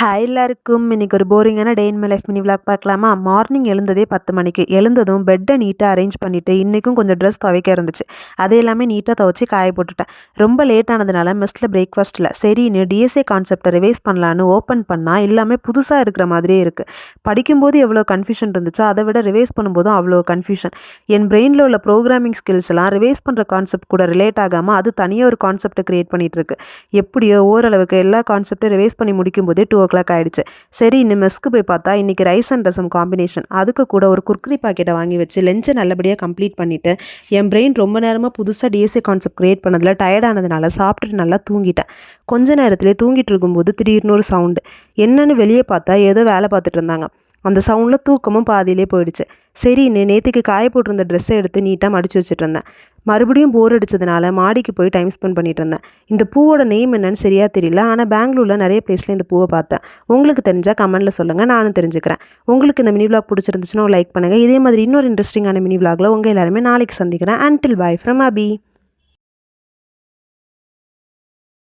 Hi எல்லாருக்கும் இன்னைக்கு ஒரு போரிங்கான day in my life mini vlog பார்க்கலாமா. மார்னிங் எழுந்ததே 10 மணிக்கு. எழுந்ததும் பெட்டை நீட்டாக அரேஞ்ச் பண்ணிவிட்டு இன்றைக்கும் கொஞ்சம் ட்ரெஸ் துவைக்க இருந்துச்சு. அது எல்லாமே நீட்டாக துவைச்சி காய போட்டுட்டேன். ரொம்ப லேட் ஆனதுனால மெஸ்ஸில் பிரேக்ஃபாஸ்ட் இல்லை. சரின்னு டிஎஸ்ஏ கான்செப்டை ரிவைஸ் பண்ணலான்னு ஓப்பன் பண்ணால் எல்லாமே புதுசாக இருக்கிற மாதிரியே இருக்குது. படிக்கும்போது எவ்வளோ கன்ஃபியூஷன் இருந்துச்சோ அதை விட ரிவைஸ் பண்ணும்போதும் அவ்வளோ கன்ஃபியூஷன். என் பிரெயினில் உள்ள ப்ரோக்ராமிங் ஸ்கில்ஸ் எல்லாம் ரிவைஸ் பண்ணுற கான்செப்ட் கூட ரிலேட் ஆகாமல் அது தனியாக ஒரு கான்செப்டை க்ரியேட் பண்ணிகிட்டு இருக்கு. எப்படியோ ஓரளவுக்கு எல்லா கான்செப்டும் ரிவைஸ் பண்ணி முடிக்கும் போதே 2 o'clock ஆயிடுச்சு. சரி இன்னும் மெஸ்க்கு போய் பார்த்தா இன்றைக்கி ரைஸ் அண்ட் ரசம் காம்பினேஷன். அதுக்கு கூட ஒரு குர்குரி பாக்கெட்டை வாங்கி வச்சு லஞ்சை நல்லபடியாக கம்ப்ளீட் பண்ணிவிட்டு என் பிரெயின் ரொம்ப நேரமாக புதுசாக டிஎஸ்ஏ கான்செப்ட் க்ரியேட் பண்ணதில் டயர்டானதுனால சாப்பிட்டுட்டு நல்லா தூங்கிட்டேன். கொஞ்ச நேரத்துலேயே தூங்கிட்டு இருக்கும்போது திடீர்னு ஒரு சவுண்டு. என்னன்னு வெளியே பார்த்தா ஏதோ வேலை பார்த்துட்டு இருந்தாங்க. அந்த சவுண்டில் தூக்கமும் பாதியிலே போயிடுச்சு. சரின்னு நேற்றுக்கு காய போட்டிருந்த ட்ரெஸ்ஸை எடுத்து நீட்டாக மடித்து வச்சுட்டு இருந்தேன். மறுபடியும் போர் அடிச்சதுனால மாடிக்கு போய் டைம் ஸ்பெண்ட் பண்ணிட்டு இருந்தேன். இந்த பூவோட நேம் என்னன்னு சரியாக தெரியல, ஆனால் பெங்களூரில் நிறைய பிளேஸில் இந்த பூவை பார்த்தேன். உங்களுக்கு தெரிஞ்சால் கமெண்ட்டில் சொல்லுங்கள், நானும் தெரிஞ்சுக்கிறேன். உங்களுக்கு இந்த மினி விளாக் பிடிச்சிருந்துச்சுன்னா லைக் பண்ணுங்கள். இதே மாதிரி இன்னொரு இன்ட்ரெஸ்டிங்கான மினி விளாகில் உங்கள் எல்லாருமே நாளைக்கு சந்திக்கிறேன். Until bye from Abhi.